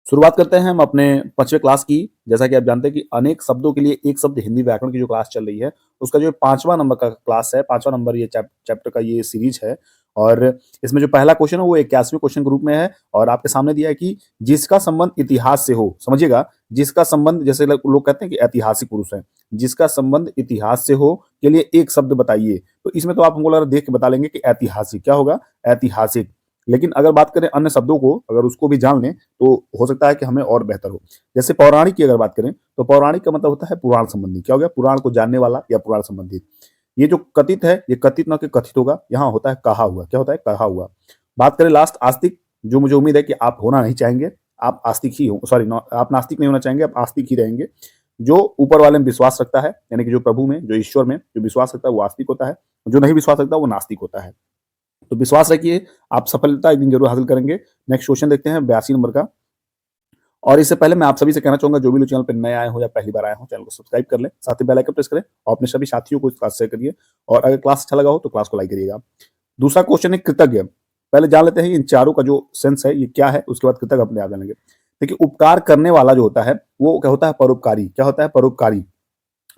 शुरुआत करते हैं हम अपने 5वें क्लास की। जैसा कि आप जानते हैं कि अनेक शब्दों के लिए एक शब्द हिंदी व्याकरण की जो क्लास चल रही है, उसका जो 5वां नंबर का क्लास है, 5वां नंबर ये चैप्टर का ये सीरीज है। और इसमें जो पहला क्वेश्चन है वो 81वें क्वेश्चन के रूप में है और आपके सामने दिया है कि जिसका संबंध इतिहास से हो, समझिएगा, जिसका संबंध जैसे लोग कहते हैं कि ऐतिहासिक पुरुष हैं, जिसका संबंध इतिहास से हो के लिए एक शब्द बताइए। तो इसमें तो आप हमको लग रहा है देख के बता लेंगे कि ऐतिहासिक क्या होगा, ऐतिहासिक। लेकिन अगर बात करें अन्य शब्दों को, अगर उसको भी जान लें तो हो सकता है कि हमें और बेहतर हो। जैसे पौराणिक की अगर बात करें तो पौराणिक का मतलब होता है पुराण संबंधी। क्या हो गया? पुराण को जानने वाला या पुराण संबंधित। ये जो कथित है, ये कथित ना कि कथित होगा, यहाँ होता है कहा हुआ। क्या होता है? कहा हुआ। बात करें लास्ट आस्तिक, जो मुझे उम्मीद है कि आप होना नहीं चाहेंगे, आप आस्तिक ही हो, सॉरी, आप नास्तिक नहीं होना चाहेंगे, आप आस्तिक ही रहेंगे। जो ऊपर वाले में विश्वास रखता है, यानी कि जो प्रभु में, जो ईश्वर में जो विश्वास रखता है वो आस्तिक होता है, जो नहीं विश्वास रखता वो नास्तिक होता है। तो विश्वास रखिए, आप सफलता एक दिन जरूर हासिल करेंगे। नेक्स्ट क्वेश्चन देखते हैं 82 नंबर का। और इससे पहले मैं आप सभी से कहना चाहूंगा, जो भी लोग चैनल पर नए आए हो या पहली बार आए हो, चैनल को सब्सक्राइब कर लें, साथ ही बेल आइकन प्रेस करें और अपने सभी साथियों को इस क्लास शेयर करिए। और अगर क्लास अच्छा लगा हो तो क्लास को लाइक करिएगा। दूसरा क्वेश्चन है कृतज्ञ। पहले जान लेते हैं इन चारों का जो सेंस है ये क्या है, उसके बाद कृतज्ञ अपने आप जानेंगे। देखिए, उपकार करने वाला जो होता है वो क्या होता है? परोपकारी। क्या होता है? परोपकारी।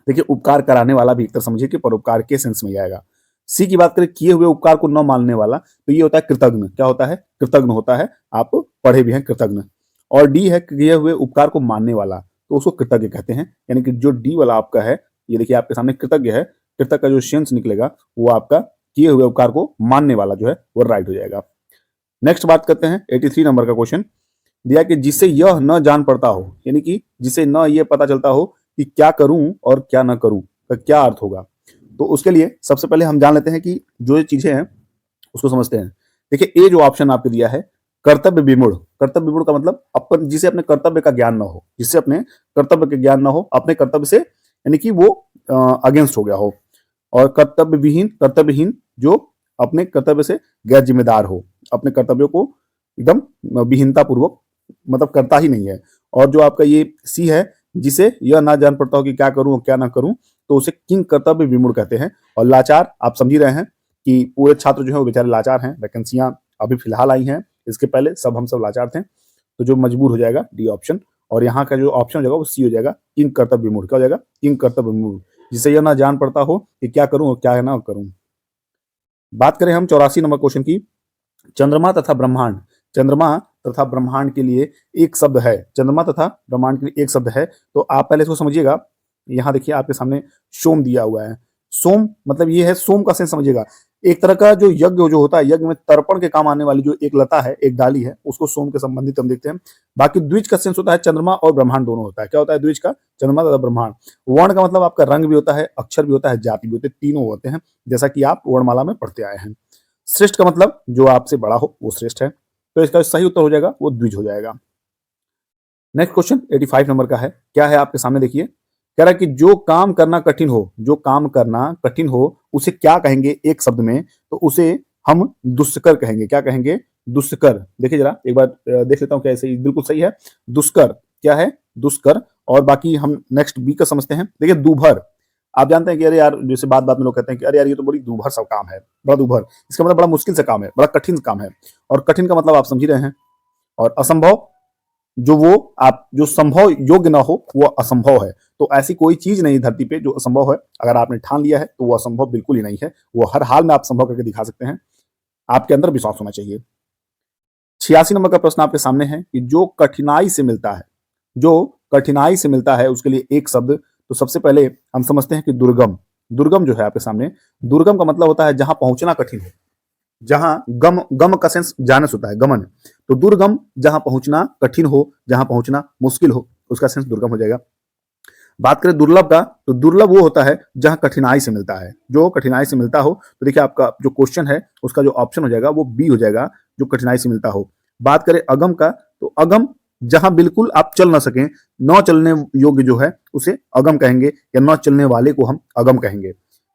देखिए, उपकार कराने वाला भी एक तरह समझिए कि परोपकार के सेंस में ही आएगा। सी की बात करें, किए हुए उपकार को न मानने वाला, तो ये होता है कृतज्ञ। क्या होता है? कृतज्ञ होता है। आप पढ़े भी हैं कृतज्ञ। और डी है किए हुए उपकार को मानने वाला, तो उसको कृतज्ञ कहते हैं। यानी कि जो डी वाला आपका है, ये देखिए आपके सामने कृतज्ञ है, कृतज्ञ का जो सेंस निकलेगा वो आपका किए हुए उपकार को मानने वाला जो है वो राइट हो जाएगा। नेक्स्ट बात करते हैं 83 नंबर का क्वेश्चन। दिया कि जिसे यह न जान पड़ता हो, यानी कि जिसे न ये पता चलता हो कि क्या करूं और क्या ना करूं, का क्या अर्थ होगा। तो उसके लिए सबसे पहले हम जान लेते हैं कि जो ये चीजें हैं उसको समझते हैं। देखिए, ए जो ऑप्शन आपके दिया है, कर्तव्य विमूढ़। कर्तव्य विमूढ़ का मतलब अपन जिसे अपने कर्तव्य का ज्ञान ना हो, जिससे अपने कर्तव्य के ज्ञान ना हो, अपने कर्तव्य से यानी कि वो अगेंस्ट हो गया हो। और कर्तव्य विहीन, कर्तव्यहीन जो अपने कर्तव्य से गैर जिम्मेदार हो, अपने कर्तव्यों को एकदम विहीनता पूर्वक मतलब करता ही नहीं है। और जो आपका ये सी है, जिसे यह ना जान पड़ता हो कि क्या करूं और क्या ना करूं, तो उसे किंग कर्तव्य विमूढ़ कहते हैं। और लाचार, आप समझ ही रहे हैं कि पूरे छात्र जो है वो बेचारे लाचार हैं। वैकेंसियां अभी फिलहाल आई हैं, इसके पहले हम सब लाचार थे। तो जो मजबूर हो जाएगा डी ऑप्शन। और यहाँ का जो ऑप्शन हो जाएगा वो सी हो जाएगा, किंग कर्तव्य विमूढ़। क्या हो जाएगा? किंग कर्तव्य विमूढ़, जिसे यह ना जान पड़ता हो कि क्या करूं और क्या ना करूं। बात करें हम 84 नंबर क्वेश्चन की, चंद्रमा तथा ब्रह्मांड। चंद्रमा तथा ब्रह्मांड के लिए एक शब्द है। चंद्रमा तथा ब्रह्मांड के लिए एक शब्द है, तो आप पहले इसको समझिएगा। यहाँ देखिए आपके सामने सोम दिया हुआ है। सोम मतलब ये है, सोम का सेंस समझिएगा, एक तरह का जो यज्ञ जो होता है, यज्ञ में तर्पण के काम आने वाली जो एक लता है, एक डाली है, उसको सोम के संबंधित हम देखते हैं। बाकी द्विज का सेंस होता है चंद्रमा और ब्रह्मांड दोनों होता है। क्या होता है द्विज का? चंद्रमा तथा ब्रह्मांड। वर्ण का मतलब आपका रंग भी होता है, अक्षर भी होता है, जाति भी होती है, तीनों होते हैं, जैसा कि आप वर्णमाला में पढ़ते आए हैं। श्रेष्ठ का मतलब जो आपसे बड़ा हो वो श्रेष्ठ है। तो इसका सही उत्तर हो जाएगा वो द्विज हो जाएगा। नेक्स्ट क्वेश्चन 85 नंबर का है। क्या है आपके सामने देखिए, कह रहा है कि जो काम करना कठिन हो, जो काम करना कठिन हो उसे क्या कहेंगे एक शब्द में, तो उसे हम दुष्कर कहेंगे। क्या कहेंगे? दुष्कर। देखिए जरा एक बार देख लेता हूँ क्या सही, बिल्कुल सही है, दुष्कर। क्या है? दुष्कर। और बाकी हम नेक्स्ट बी का समझते हैं। देखिए, दूभर। आप जानते हैं कि अरे यार, जैसे बात बात में लोग कहते हैं कि अरे यार ये तो बड़ी दूभर सा काम है, बड़ा दूभर, इसका मतलब बड़ा मुश्किल से काम है, बड़ा कठिन काम है। और कठिन का मतलब आप समझ ही रहे हैं। और असंभव, जो वो आप जो संभव योग्य ना हो वो असंभव है। तो ऐसी कोई चीज नहीं धरती पे जो असंभव है। अगर आपने ठान लिया है तो वो असंभव बिल्कुल ही नहीं है, वो हर हाल में आप संभव करके दिखा सकते हैं। आपके अंदर विश्वास होना चाहिए। 86 नंबर का प्रश्न आपके सामने है कि जो कठिनाई से मिलता है, जो कठिनाई से मिलता है उसके लिए एक शब्द। तो सबसे पहले हम समझते हैं कि दुर्गम। दुर्गम जो है आपके सामने, दुर्गम का मतलब होता है जहां पहुंचना कठिन है, जहां गम, गम का सेंस जाने से होता है, गमन। तो दुर्गम जहां पहुंचना कठिन हो, जहां पहुंचना मुश्किल हो, उसका सेंस दुर्गम हो जाएगा। बात करें दुर्लभ का, तो दुर्लभ वो होता है जहां कठिनाई से मिलता है, जो कठिनाई से मिलता हो। तो देखिए आपका जो क्वेश्चन है उसका जो ऑप्शन हो जाएगा वो बी हो जाएगा, जो कठिनाई से मिलता हो। बात करें अगम का, तो अगम जहां बिल्कुल आप चल ना सकें, न चलने योग्य जो है उसे अगम कहेंगे, या न चलने वाले को हम अगम कहेंगे।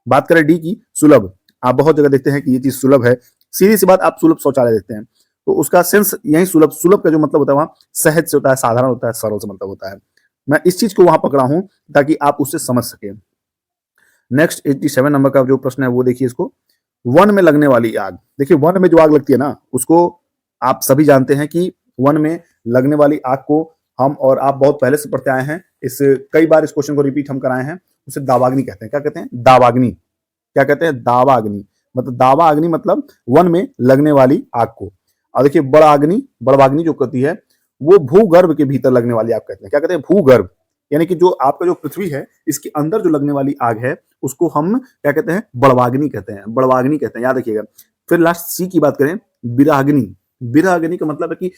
बात करें डी की, सुलभ। आप बहुत जगह देखते हैं कि ये चीज सुलभ है, सीधी सी बात, आप सुलभ शौचालय देखते हैं, तो उसका सेंस यही सुलभ, सुलभ का जो मतलब होता है वहां सहज से होता है, साधारण होता है, सरल से मतलब होता है। मैं इस चीज को वहां पकड़ा हूं ताकि आप उससे समझ सके। नेक्स्ट 87 नंबर का जो प्रश्न है वो देखिए इसको, वन में लगने वाली आग। देखिए वन में जो आग लगती है ना, उसको आप सभी जानते हैं कि वन में लगने वाली आग को हम और आप बहुत पहले से पढ़ते आए हैं, कई बार इस क्वेश्चन को रिपीट हम कराए हैं, उसे दावाग्नि कहते हैं। क्या कहते हैं? दावाग्नि। क्या कहते हैं? दावाग्नि। मतलब दावाग्नि मतलब वन में लगने वाली आग को। और देखिए बड़वाग्नि जो कहती है वो भूगर्भ के भीतर लगने वाली आग कहते हैं। क्या कहते हैं? भूगर्भ। यानी कि जो आपका जो पृथ्वी है इसके अंदर जो लगने वाली आग है उसको हम क्या कहते हैं? बड़वाग्नि कहते हैं। बड़वाग्नि कहते हैं, याद रखिएगा। फिर लास्ट सी की बात करें, विराग्नि। विराग्नि का मतलब है कि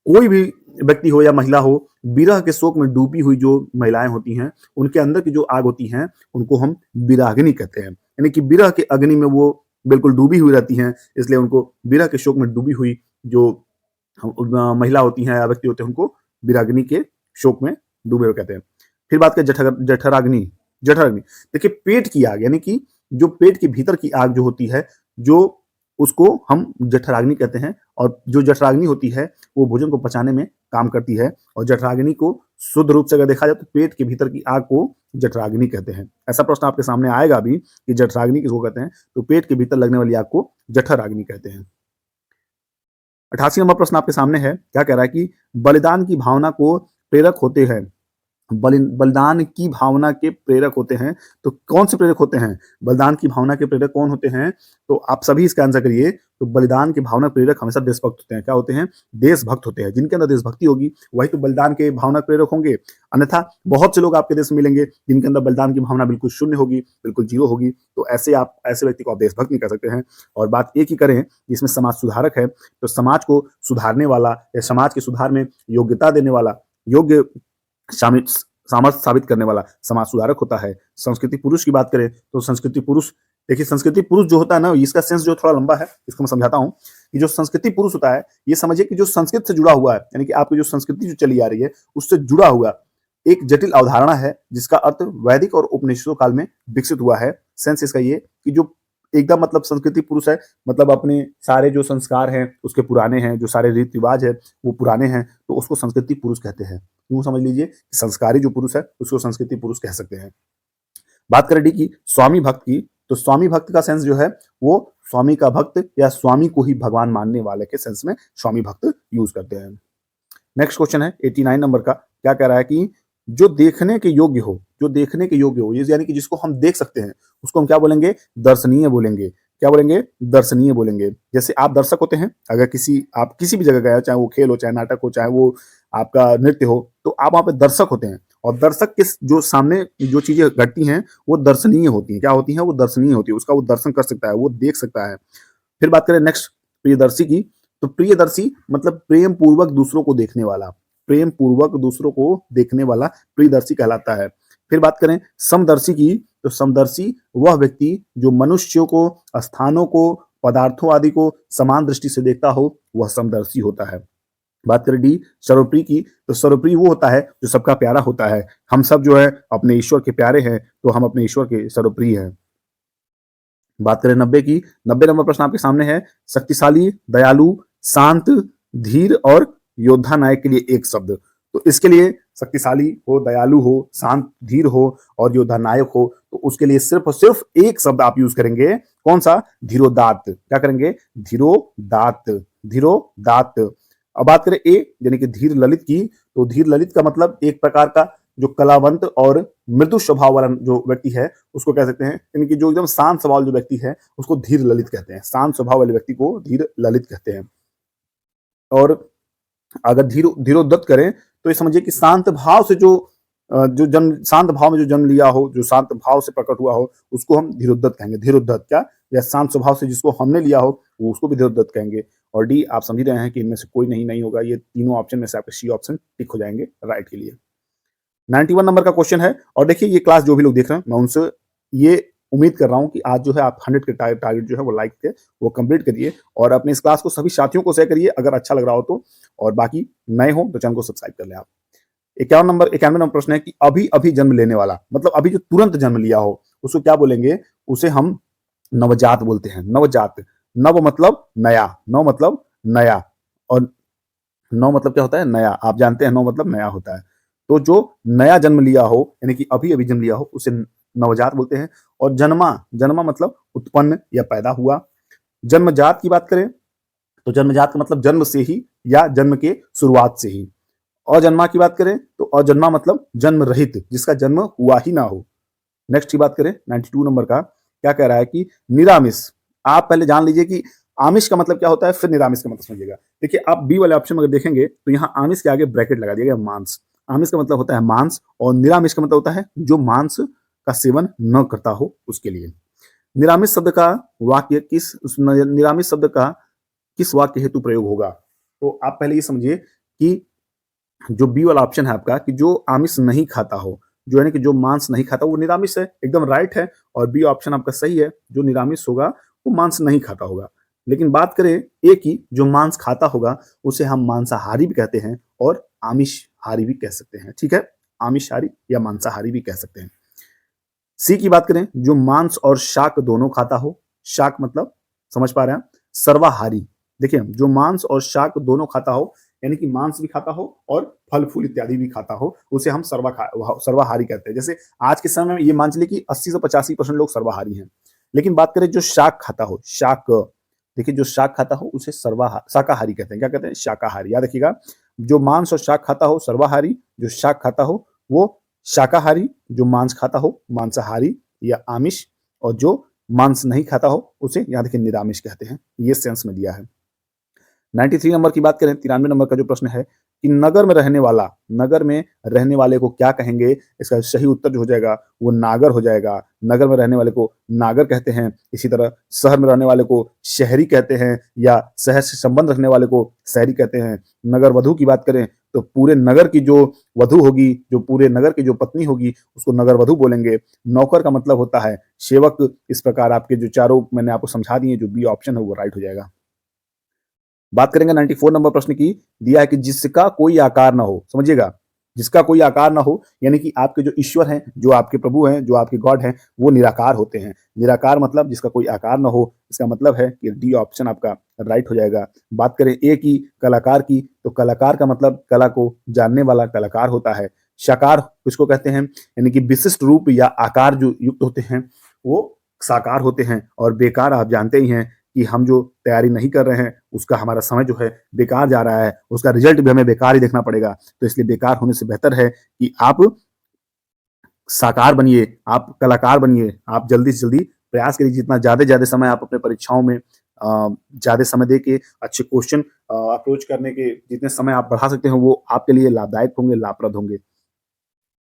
कोई भी व्यक्ति हो या महिला हो, विरह के शोक में डूबी हुई जो महिलाएं होती हैं उनके अंदर की जो आग होती हैं उनको हम विराग्नि कहते हैं। यानी कि विरह के अग्नि में वो बिल्कुल डूबी हुई रहती हैं, इसलिए उनको विरह के शोक में डूबी हुई जो महिला होती हैं या व्यक्ति होते हैं उनको विराग्नि के शोक में डूबे हुए कहते हैं। फिर बात करें जठराग्नि। जठराग्नि देखिए पेट की आग, यानी कि जो पेट के भीतर की आग जो होती है, जो उसको हम जठराग्नि कहते हैं। और जो जठराग्नि होती है वो भोजन को पचाने में काम करती है। और जठराग्नि को शुद्ध रूप से अगर देखा जाए तो पेट के भीतर की आग को जठराग्नि कहते हैं। ऐसा प्रश्न आपके सामने आएगा भी कि जठराग्नि किसको कहते हैं, तो पेट के भीतर लगने वाली आग को जठराग्नि कहते हैं। 88 नंबर प्रश्न आपके सामने है, क्या कह रहा है कि बलिदान की भावना को प्रेरक होते हैं। बलिदान की भावना के प्रेरक होते हैं, तो कौन से प्रेरक होते हैं? बलिदान की भावना के प्रेरक कौन होते हैं? तो आप सभी इसका आंसर करिए। तो बलिदान की भावना प्रेरक हमेशा देशभक्त होते हैं। क्या होते हैं? देशभक्त होते हैं। जिनके अंदर देशभक्ति होगी वही तो बलिदान के भावना प्रेरक होंगे। अन्यथा बहुत से लोग आपके देश में मिलेंगे जिनके अंदर बलिदान की भावना बिल्कुल शून्य होगी, बिल्कुल जीरो होगी। तो ऐसे व्यक्ति को आप देशभक्त नहीं कर सकते हैं। और बात एक ही करें जिसमें समाज सुधारक है, तो समाज को सुधारने वाला या समाज के सुधार में योग्यता देने वाला, योग्य सामर्थ्य साबित करने वाला समाज सुधारक होता है। संस्कृति पुरुष की बात करें तो संस्कृति पुरुष, देखिए संस्कृति पुरुष जो होता है ना, इसका सेंस जो थोड़ा लंबा है, इसको मैं समझाता हूँ कि जो संस्कृति पुरुष होता है ये समझिए कि जो संस्कृत से जुड़ा हुआ है, यानी कि आपकी जो संस्कृति जो चली आ रही है उससे जुड़ा हुआ एक जटिल अवधारणा है जिसका अर्थ वैदिक और उपनिषदों काल में विकसित हुआ है। सेंस इसका ये कि जो एकदम मतलब संस्कृति पुरुष है, मतलब अपने सारे जो संस्कार हैं उसके पुराने हैं, जो सारे रीति रिवाज है वो पुराने हैं, तो उसको संस्कृति पुरुष कहते हैं। यूं समझ लीजिए कि संस्कारी जो पुरुष है उसको संस्कृति पुरुष कह सकते हैं। बात करें डी की स्वामी भक्त की, तो स्वामी भक्त का सेंस जो है वो स्वामी का भक्त या स्वामी को ही भगवान मानने वाले के सेंस में स्वामी भक्त यूज करते हैं। नेक्स्ट क्वेश्चन है 89 नंबर का, क्या कह रहा है कि जो देखने के योग्य हो, जो देखने के योग्य हो, यानी कि जिसको हम देख सकते हैं उसको हम क्या बोलेंगे? दर्शनीय बोलेंगे। क्या बोलेंगे? दर्शनीय बोलेंगे। जैसे आप दर्शक होते हैं, अगर आप किसी भी जगह गए हो, चाहे वो खेल हो, चाहे नाटक हो, चाहे वो आपका नृत्य हो, तो आप वहां पे दर्शक होते हैं। और दर्शक किस जो सामने जो चीजें घटती हैं वो दर्शनीय होती हैं। क्या होती हैं? वो दर्शनीय होती है। उसका वो दर्शन कर सकता है, वो देख सकता है। फिर बात करें नेक्स्ट प्रियदर्शी की, तो प्रियदर्शी मतलब प्रेम पूर्वक दूसरों को देखने वाला, प्रेम पूर्वक दूसरों को देखने वाला प्रियदर्शी कहलाता है। फिर बात करें समदर्शी की, तो समदर्शी वह व्यक्ति जो मनुष्यों को, स्थानों को, पदार्थों आदि को समान दृष्टि से देखता हो, वह समदर्शी होता है। बात करें डी सर्वप्रिय की, तो सर्वप्रिय वो होता है जो सबका प्यारा होता है। हम सब जो है अपने ईश्वर के प्यारे हैं, तो हम अपने ईश्वर के सर्वप्रिय हैं। बात करें 90 की, 90 नंबर प्रश्न आपके सामने है, शक्तिशाली, दयालु, शांत, धीर और योद्धा नायक के लिए एक शब्द। तो इसके लिए शक्तिशाली हो, दयालु हो, शांत, धीर हो और योद्धा नायक हो, तो उसके लिए सिर्फ और सिर्फ एक शब्द आप यूज करेंगे। कौन सा? धीरोदात्त। क्या करेंगे? धीरोदात्त। धीरोदात्त। अब बात करें ए यानी कि धीर ललित की, तो धीर ललित का मतलब एक प्रकार का जो कलावंत और मृदु स्वभाव वाला जो व्यक्ति है उसको कह सकते हैं। यानी कि जो एकदम शांत स्वभाव जो व्यक्ति है उसको धीर ललित कहते हैं। शांत स्वभाव वाले व्यक्ति को धीर ललित कहते हैं। और अगर धीरोदत्त करें तो ये समझिए कि शांत भाव से जो जन्म, शांत भाव में जो जन्म लिया हो, जो शांत भाव से प्रकट हुआ हो, उसको हम धीरोदत्त कहेंगे। धीरोदत्त क्या, या शांत स्वभाव से जिसको हमने लिया हो वो उसको भी धीरोदत्त कहेंगे। और डी आप समझ रहे हैं कि इनमें से कोई नहीं होगा। ये तीनों ऑप्शन में से आपके सी ऑप्शन टिक हो जाएंगे राइट के लिए। 91 नंबर का क्वेश्चन है, और देखिए ये क्लास जो भी लोग देख रहे हैं मैं उनसे ये उम्मीद कर रहा हूं कि आज जो है आप 100 के टारगेट जो है वो लाइक के वो कंप्लीट करिए और अपने इस क्लास को सभी साथियों को शेयर करिए अगर अच्छा लग रहा हो तो। और बाकी नए हो तो चैनल को सब्सक्राइब कर ले आप। 91 नंबर प्रश्न है कि अभी अभी जन्म लेने वाला, मतलब अभी जो तुरंत जन्म लिया हो उसको क्या बोलेंगे? उसे हम नवजात बोलते हैं। नवजात। नव मतलब नया, नव मतलब नया, और नौ मतलब क्या होता है? नया। आप जानते हैं नौ मतलब नया होता है। तो जो नया जन्म लिया हो यानी कि अभी अभी जन्म लिया हो उसे नवजात बोलते हैं। और जन्मा, जन्मा मतलब उत्पन्न या पैदा हुआ। जन्मजात की बात करें तो जन्मजात का मतलब जन्म से ही या जन्म के शुरुआत से ही। अजन्मा की बात करें तो अजन्मा मतलब जन्म रहित, जिसका जन्म हुआ ही ना हो। नेक्स्ट की बात करें 92 नंबर का, क्या कह रहा है कि निरामिष। आप पहले जान लीजिए कि आमिष का मतलब क्या होता है, फिर निरामिष का मतलब समझिएगा। देखिए आप बी वाले ऑप्शन में अगर देखेंगे तो यहाँ आमिष के आगे ब्रैकेट लगा दिया गया मांस। आमिष का मतलब होता है मांस और निरामिष का मतलब होता है जो मांस का सेवन न करता हो उसके लिए। निरामिष शब्द का वाक्य किस निरामिष शब्द का किस वाक्य हेतु प्रयोग होगा? तो आप पहले ये समझिए कि जो बी वाला ऑप्शन है आपका कि जो आमिष नहीं खाता हो, जो यानी कि जो मांस नहीं खाता वो निरामिष है, एकदम राइट है। और बी ऑप्शन आपका सही है, जो निरामिष होगा वो मांस नहीं खाता होगा। लेकिन बात करें ए की, जो मांस खाता होगा उसे हम मांसाहारी भी कहते हैं और आमिषहारी भी कह सकते हैं। ठीक है, आमिषहारी या मांसाहारी भी कह सकते हैं। सी की बात करें, जो मांस और शाक दोनों खाता हो। शाक मतलब समझ पा रहे हैं, सर्वाहारी। देखिए जो मांस और शाक दोनों खाता हो, यानी कि मांस भी खाता हो और फल फूल इत्यादि भी खाता हो, उसे हम सर्वाहारी कहते हैं। जैसे आज के समय में ये मान चलिए कि 80 से 85% लोग सर्वाहारी हैं। लेकिन बात करें जो शाक खाता हो, शाक, देखिए जो शाक खाता हो उसे शाकाहारी कहते हैं। क्या कहते हैं? शाकाहारी। याद रखिएगा, जो मांस और शाक खाता हो सर्वाहारी, जो शाक खाता हो वो शाकाहारी, जो मांस खाता हो मांसाहारी या आमिष, और जो मांस नहीं खाता हो उसे याद रखिए निरामिष कहते हैं। ये सेंस में दिया है। 93 नंबर की बात करें, 93 नंबर का जो प्रश्न है कि नगर में रहने वाला, नगर में रहने वाले को क्या कहेंगे? इसका सही उत्तर जो हो जाएगा वो नागर हो जाएगा। नगर में रहने वाले को नागर कहते हैं। इसी तरह शहर में रहने वाले को शहरी कहते हैं, या शहर से संबंध रखने वाले को शहरी कहते हैं। नगर वधु की बात करें तो पूरे नगर की जो वधु होगी, जो पूरे नगर की जो पत्नी होगी उसको नगर वधु बोलेंगे। नौकर का मतलब होता है सेवक। इस प्रकार आपके जो चारों मैंने आपको समझा दिए, जो बी ऑप्शन है वो राइट हो जाएगा। बात करेंगे 94 नंबर प्रश्न की, दिया है कि जिसका कोई आकार ना हो। समझिएगा, जिसका कोई आकार ना हो, यानी कि आपके जो ईश्वर हैं, जो आपके प्रभु हैं, जो आपके गॉड हैं, वो निराकार होते हैं। निराकार मतलब जिसका कोई आकार ना हो, इसका मतलब है कि डी ऑप्शन आपका राइट हो जाएगा। बात करें ए की, कलाकार की, तो कलाकार का मतलब कला को जानने वाला कलाकार होता है। साकार किसको कहते हैं? यानी कि विशिष्ट रूप या आकार जो युक्त होते हैं वो साकार होते हैं। और बेकार आप जानते ही हैं कि हम जो तैयारी नहीं कर रहे हैं उसका हमारा समय जो है बेकार जा रहा है, उसका रिजल्ट भी हमें बेकार ही देखना पड़ेगा। तो इसलिए बेकार होने से बेहतर है कि आप साकार बनिए, आप कलाकार बनिए। आप जल्दी से जल्दी प्रयास करिए, जितना ज़्यादा ज़्यादा समय आप अपने परीक्षाओं में ज़्यादा समय दे के अच्छे क्वेश्चन अप्रोच करने के जितने समय आप बढ़ा सकते हो वो आपके लिए लाभदायक होंगे, लाभप्रद होंगे।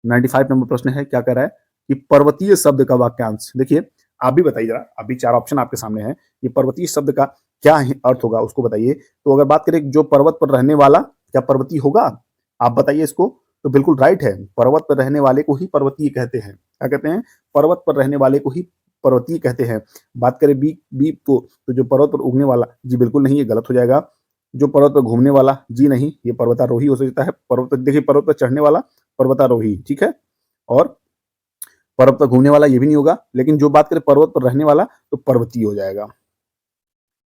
95 नंबर प्रश्न है, क्या कह रहा है कि पर्वतीय शब्द का वाक्यांश। देखिए आप भी बताइए जरा, अभी 4 ऑप्शन आपके सामने है, ये पर्वतीय शब्द का क्या अर्थ होगा उसको बताइए। तो अगर बात करें जो पर्वत पर रहने वाला, क्या पर्वतीय होगा? आप बताइए इसको। तो बिल्कुल राइट है, पर्वत पर रहने वाले को ही पर्वतीय कहते हैं। क्या कहते हैं? पर्वत पर रहने वाले को ही पर्वतीय कहते हैं। बात करें बी बी तो जो पर्वत पर उगने वाला, जी बिल्कुल नहीं, ये गलत हो जाएगा। जो पर्वत पर घूमने वाला, जी नहीं, ये पर्वतारोही हो सकता है। पर्वत देखिए, पर्वत पर चढ़ने वाला पर्वतारोही, ठीक है। और पर्वत पर घूमने वाला ये भी नहीं होगा। लेकिन जो बात करें पर्वत पर रहने वाला तो पर्वतीय हो जाएगा।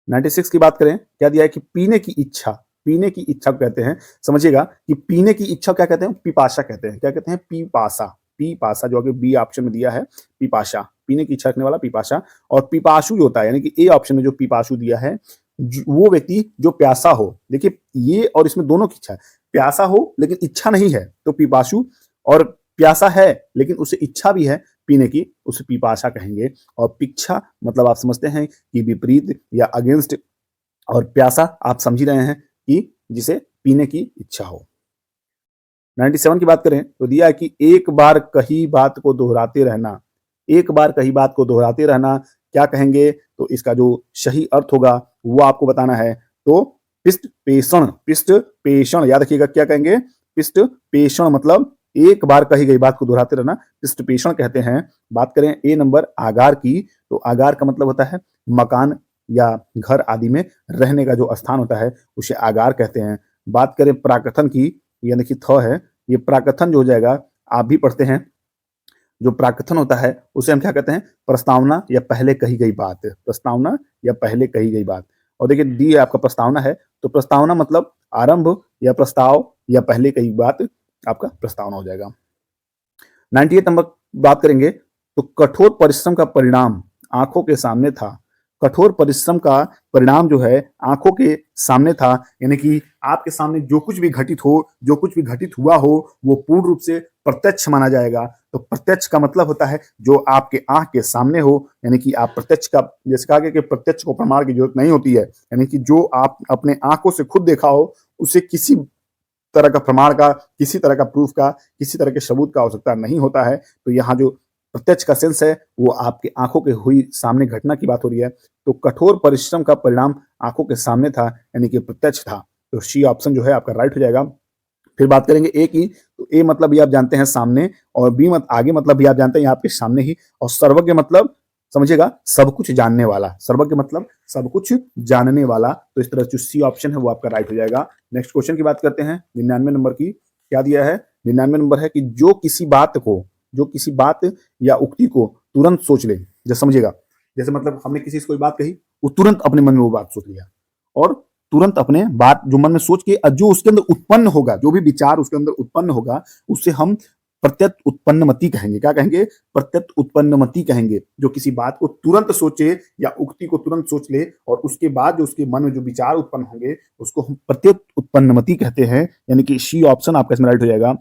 96 की बात करें, क्या दिया है कि पीने की इच्छा, पीने की इच्छा को कहते हैं। समझिएगा कि पीने की इच्छा क्या कहते हैं? पिपासा कहते हैं। क्या कहते हैं? पिपासा। पिपासा जो आगे बी ऑप्शन में दिया है, पिपासा, पीने की इच्छा रखने वाला पिपासा। और पिपासु जो होता है, यानी कि ए ऑप्शन में जो पिपासु दिया है, वो व्यक्ति जो प्यासा हो। देखिए ये और इसमें दोनों की इच्छा है, प्यासा हो लेकिन इच्छा नहीं है तो पिपासु, और प्यासा है लेकिन उसे इच्छा भी है पीने की, उसे पिपासा कहेंगे। और पिच्छा मतलब आप समझते हैं कि विपरीत या अगेंस्ट, और प्यासा आप समझ ही रहे हैं कि जिसे पीने की इच्छा हो। 97 की बात करें तो दिया है कि एक बार कही बात को दोहराते रहना। एक बार कही बात को दोहराते रहना क्या कहेंगे? तो इसका जो सही अर्थ होगा वो आपको बताना है। तो पिष्ट पेषण, पिष्ट पेषण याद रखिएगा, क्या कहेंगे? पिष्ट पेषण मतलब एक बार कही गई बात को दोहराते रहना, पिष्ट पेषण कहते हैं। बात करें ए नंबर आगार की, तो आगार का मतलब होता है मकान या घर आदि में रहने का जो स्थान होता है उसे आगार कहते हैं। बात करें प्राकथन की, यानी कि थ है, ये प्राकथन जो हो जाएगा, आप भी पढ़ते हैं, जो प्राकथन होता है उसे हम क्या कहते हैं? प्रस्तावना या पहले कही गई बात। प्रस्तावना या पहले कही गई बात। और देखिए डी आपका प्रस्तावना है, तो प्रस्तावना मतलब आरंभ या प्रस्ताव या पहले कही बात, आपका प्रस्तावना हो जाएगा। 98 नंबर बात करेंगे तो कठोर परिश्रम का परिणाम आंखों के सामने था। कठोर परिश्रम का परिणाम जो है आंखों के सामने था, यानी कि आपके सामने जो कुछ भी घटित हो, जो कुछ भी घटित हुआ हो, वो पूर्ण रूप से प्रत्यक्ष माना जाएगा। तो प्रत्यक्ष का मतलब होता है जो आपके आंख के सामने हो, यानी कि आप प्रत्यक्ष का, जैसे कहा गया कि प्रत्यक्ष को प्रमाण की जरूरत नहीं होती है, यानी कि जो आप अपने आंखों से खुद देखा हो उसे किसी तरह का प्रमाण का, किसी तरह का प्रूफ का, किसी तरह के सबूत का आवश्यकता नहीं होता है। तो यहाँ जो प्रत्यक्ष का सेंस है वो आपके आंखों के हुई सामने घटना की बात हो रही है। तो कठोर परिश्रम का परिणाम आंखों के सामने था, यानी कि प्रत्यक्ष था। तो सी ऑप्शन जो है आपका राइट हो जाएगा। फिर बात करेंगे ए की, तो ए मतलब भी आप जानते हैं सामने, और बी मत आगे मतलब भी आप जानते हैं आपके सामने ही, और सर्वज्ञ मतलब समझिएगा सब कुछ जानने वाला, सर्वज्ञ मतलब सब कुछ जानने वाला। तो इस तरह जो सी ऑप्शन है वो आपका राइट हो जाएगा। नेक्स्ट क्वेश्चन की बात करते हैं 99 नंबर की। क्या दिया है? 99 नंबर है कि जो किसी बात को, जो किसी बात या उक्ति को तुरंत सोच ले। जैसे समझिएगा, जैसे मतलब हमने किसी से कोई बात कही, वो तुरंत अपने मन में वो बात सोच लिया, और तुरंत अपने बात जो मन में सोच के जो उसके अंदर उत्पन्न होगा, जो भी विचार उसके अंदर उत्पन्न होगा, उससे हम प्रत्यत उत्पन्नमति कहेंगे। क्या कहेंगे? प्रत्यत उत्पन्नमति कहेंगे। जो किसी बात को तुरंत सोचे या उक्ति को तुरंत सोच ले, और उसके बाद जो उसके मन में जो विचार उत्पन्न होंगे उसको हम प्रत्यत उत्पन्नमति कहते हैं, यानी कि सी ऑप्शन आपका इसमें राइट हो जाएगा।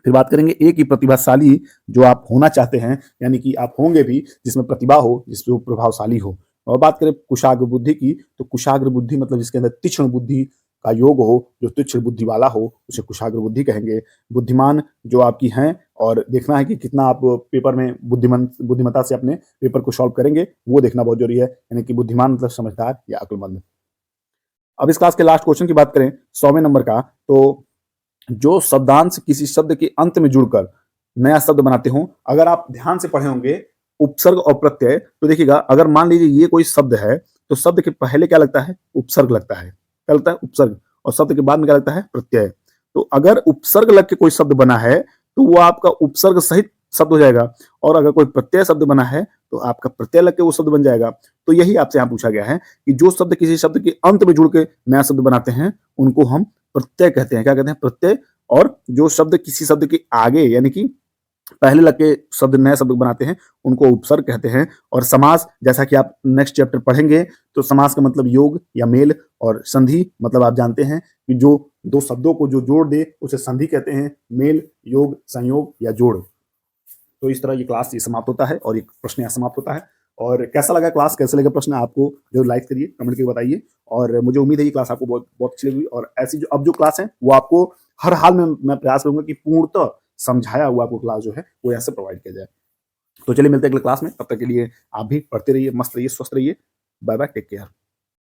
फिर बात करेंगे ए की, प्रतिभाशाली जो आप होना चाहते हैं, यानी कि आप होंगे भी जिसमें प्रतिभा हो, जिसमें वो प्रभावशाली हो। और बात करें कुशाग्र बुद्धि की, तो कुशाग्र बुद्धि मतलब जिसके अंदर तीक्ष्ण बुद्धि का योग हो, जो तीक्ष्ण बुद्धि वाला हो, उसे कुशाग्र बुद्धि कहेंगे। बुद्धिमान जो आपकी हैं, और देखना है कि कितना आप पेपर में बुद्धिमत्ता से अपने पेपर को सॉल्व करेंगे, वो देखना बहुत जरूरी है, यानी कि बुद्धिमान मतलब समझदार या अक्लमंद। अब इस क्लास के लास्ट क्वेश्चन की बात करें 100वें नंबर का, तो जो शब्दांश किसी शब्द के अंत में जुड़कर नया शब्द बनाते हो, अगर आप ध्यान से पढ़े होंगे उपसर्ग और प्रत्यय, तो देखिएगा अगर मान लीजिए ये कोई शब्द है, तो शब्द के पहले क्या लगता है? उपसर्ग लगता है। क्या लगता है? उपसर्ग। और शब्द के बाद में क्या लगता है? प्रत्यय। तो अगर उपसर्ग लग के कोई शब्द बना है तो वो आपका उपसर्ग सहित शब्द हो जाएगा, और अगर कोई प्रत्यय शब्द बना है तो आपका प्रत्यय लग के वो शब्द बन जाएगा। तो यही आपसे यहाँ पूछा गया है कि जो शब्द किसी शब्द के अंत में जुड़ के नया शब्द बनाते हैं उनको हम प्रत्यय कहते हैं। क्या कहते हैं? प्रत्यय। और जो शब्द किसी शब्द के आगे, यानी कि पहले लग के शब्द नए शब्द बनाते हैं, उनको उपसर्ग कहते हैं। और समास, जैसा कि आप नेक्स्ट चैप्टर पढ़ेंगे, तो समास का मतलब योग या मेल, और संधि मतलब आप जानते हैं कि जो दो शब्दों को जो जोड़ दे उसे संधि कहते हैं। मेल, योग, संयोग या जोड़। तो इस तरह ये क्लास ये समाप्त होता है, और ये प्रश्न यहाँ समाप्त होता है। और कैसा लगा क्लास, कैसे लगा प्रश्न, आपको जो लाइक करिए, कमेंट करके बताइए। और मुझे उम्मीद है ये क्लास आपको बहुत बहुत अच्छी लगी, और ऐसी जो अब जो क्लास है वो आपको हर हाल में मैं प्रयास करूंगा कि पूर्णतः समझाया हुआ आपको क्लास जो है वो यहाँ से प्रोवाइड किया जाए। तो चलिए मिलते हैं अगले क्लास में, तब तक के लिए आप भी पढ़ते रहिए, मस्त रहिए, स्वस्थ रहिए। Bye bye, take care.